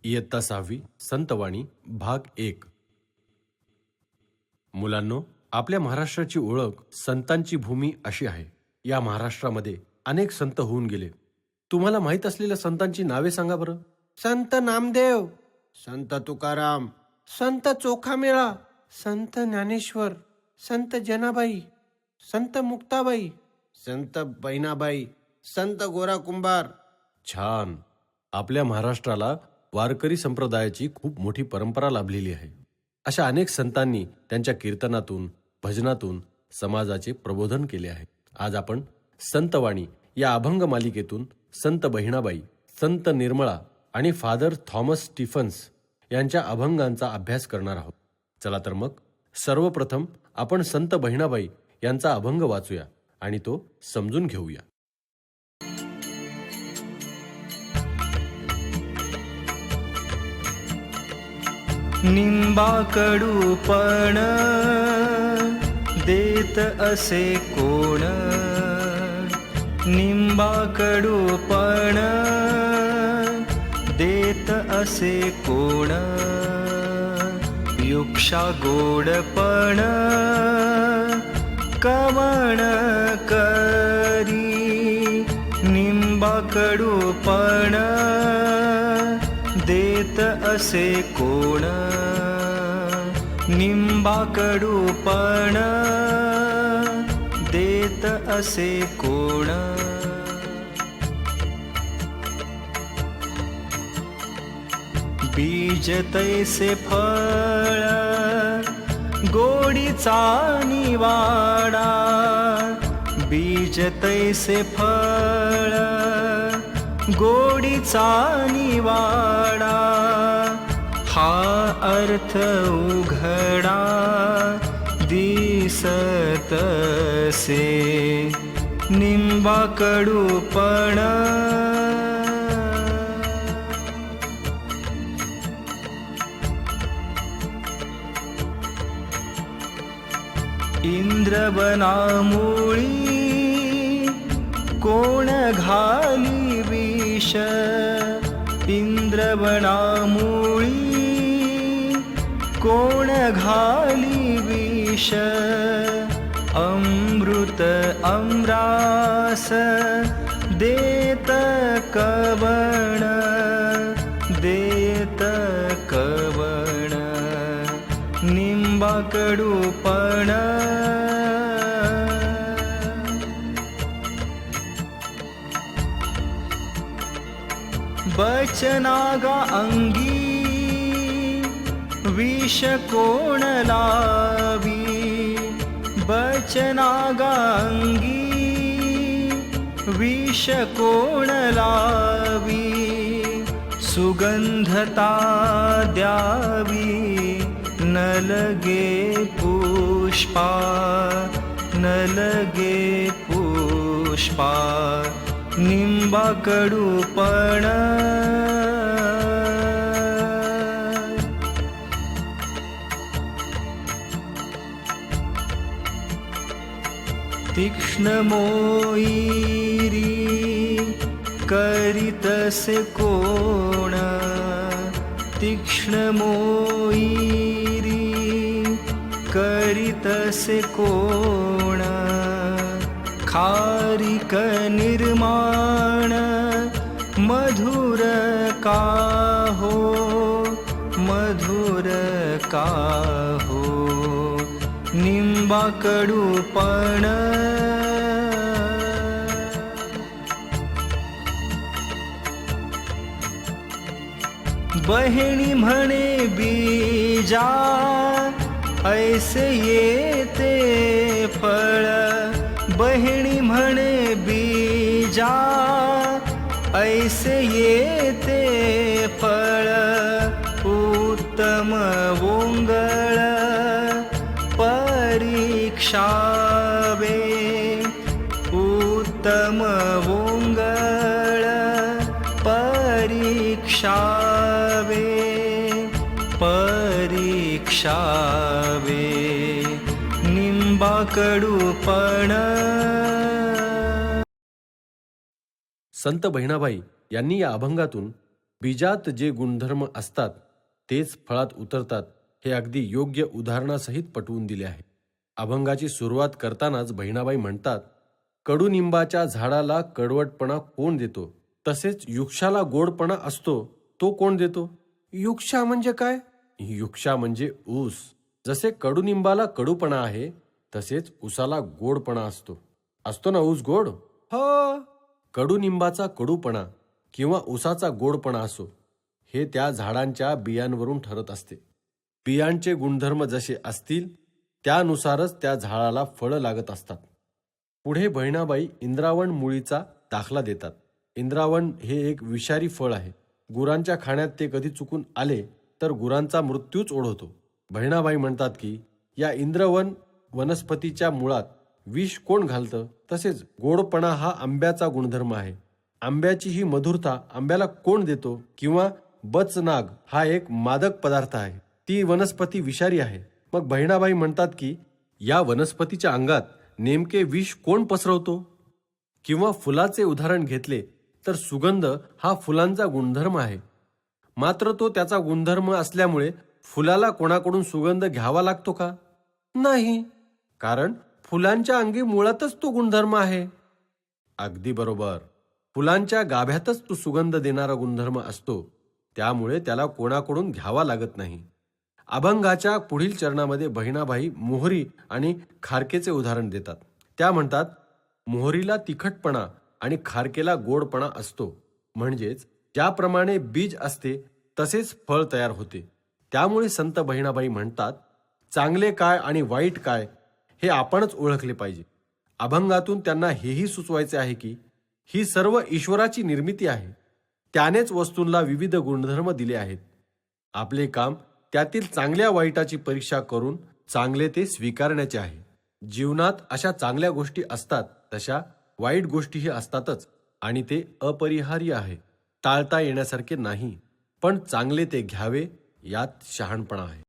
इयत्ता 6वी संतवाणी भाग 1. मुलांनो, आपल्या महाराष्ट्राची ओळख संतांची भूमी अशी आहे. या महाराष्ट्रामध्ये अनेक संत होऊन गेले. तुम्हाला माहीत असलेल्या संतांची नावे सांगा बरं. संत नामदेव, संत तुकाराम, संत चोखामेळा, संत ज्ञानेश्वर, संत जनाबाई, संत मुक्ताबाई, संत बहिणाबाई, संत गोरा कुंभार. छान. आपल्या महाराष्ट्राला वारकरी संप्रदायाची खूप मोठी परंपरा लाभलेली आहे. अशा अनेक संतांनी त्यांच्या कीर्तनातून, भजनातून समाजाचे प्रबोधन केले आहे. आज आपण संतवाणी या अभंग मालिकेतून संत बहिणाबाई, संत निर्मळा आणि फादर थॉमस स्टीफन्स यांच्या अभंगांचा अभ्यास करणार आहोत. चला तर मग सर्वप्रथम आपण संत बहिणाबाई यांचा अभंग वाचूया आणि तो समजून घेऊया. निंबाकडू पण देत असे कोण, निंबाकडू पण देत असे कोण, युक्षा गोड पण कवण करी, निंबाकडू पण देत असे कोण, निंबाकडू पण देत असे कोण. बीज तैसे फळ गोडीचा निवाडा, बीज तैसे फळ गोडीचा निवाडा, हा अर्थ उघडा दिसत से, निंबाकडू पण इंद्रवनामुळी कोण घाली विष, इंद्रवनामुळी कोण घाली विष, अमृत अमरास देत कवण, देत कवण, निंबाकडू पण बचनागा अंगी विष कोण लावी, बचनागा अंगी विष कोण लावी, सुगंधता द्यावी न लगे पुष्पा, न लगे पुष्पा, निंबाकडू पण तीक्ष्ण मोईरी करीतसे कोण, तीक्ष्ण मोईरी करीतसे कोण, खारिक निर्माण मधुर काहो, मधुर काहो, निंबाकडू पण बहिणी म्हणे बीजा ऐसे येते फळ, बहिणी म्हणे बीजा ऐसे येते फळ, उत्तम वोंगळ परीक्षावे, उत्तम वोंगळ परीक्षावे, परीक्षावे, निंबाकडू पण. संत बहिणाबाई यांनी या अभंगातून बीजात जे गुणधर्म असतात तेच फळात उतरतात हे अगदी योग्य उदाहरणासहित पटवून दिले आहे. अभंगाची सुरुवात करतानाच बहिणाबाई म्हणतात, कडुनिंबाच्या झाडाला कडवटपणा कोण देतो, तसेच युक्षाला गोडपणा असतो तो कोण देतो. युक्षा म्हणजे काय? युक्षा म्हणजे ऊस. जसे कडुनिंबाला कडूपणा आहे तसेच ऊसाला गोडपणा असतो ना ऊस गोड. हो, कडुनिंबाचा कडूपणा किंवा ऊसाचा गोडपणा असो हे त्या झाडांच्या बियांवरून ठरत असते. बियांचे गुणधर्म जसे असतील त्यानुसारच त्या झाडाला फळं लागत असतात. पुढे बहिणाबाई इंद्रावण मुळीचा दाखला देतात. इंद्रावण हे एक विषारी फळ आहे. गुरांच्या खाण्यात ते कधी चुकून आले तर गुरांचा मृत्यूच ओढवतो. बहिणाबाई म्हणतात की या इंद्रवन वनस्पतीच्या मुळात विष कोण घालतं, तसेच गोडपणा हा आंब्याचा गुणधर्म आहे. आंब्याची ही मधुरता आंब्याला कोण देतो, किंवा बचनाग हा एक मादक पदार्थ आहे, ती वनस्पती विषारी आहे. मग बहिणाबाई म्हणतात की या वनस्पतीच्या अंगात नेमके विष कोण पसरवतो. किंवा फुलाचे उदाहरण घेतले तर सुगंध हा फुलांचा गुणधर्म आहे. मात्र तो त्याचा गुणधर्म असल्यामुळे फुलाला कोणाकडून सुगंध घ्यावा लागतो का? नाही, कारण फुलांच्या अंगी मुळातच तो गुणधर्म आहे. अगदी बरोबर, फुलांच्या गाभ्यातच तो सुगंध देणारा गुणधर्म असतो, त्यामुळे त्याला कोणाकडून घ्यावा लागत नाही. अभंगाच्या पुढील चरणामध्ये बहिणाबाई मोहरी आणि खारकेचे उदाहरण देतात. त्या म्हणतात, मोहरीला तिखटपणा आणि खारकेला गोडपणा असतो. म्हणजेच ज्याप्रमाणे बीज असते तसेच फळ तयार होते. त्यामुळे संत बहिणाबाई म्हणतात, चांगले काय आणि वाईट काय हे आपणच ओळखले पाहिजे. अभंगातून त्यांना हेही सुचवायचे आहे की ही सर्व ईश्वराची निर्मिती आहे. त्यानेच वस्तूंना विविध गुणधर्म दिले आहेत. आपले काम त्यातील चांगल्या वाईटाची परीक्षा करून चांगले ते स्वीकारण्याचे आहे. जीवनात अशा चांगल्या गोष्टी असतात तशा वाईट गोष्टीही असतातच, आणि ते अपरिहार्य आहे, टाळता येण्यासारखे नाही. पण चांगले ते घ्यावे यात शहाणपणा आहे.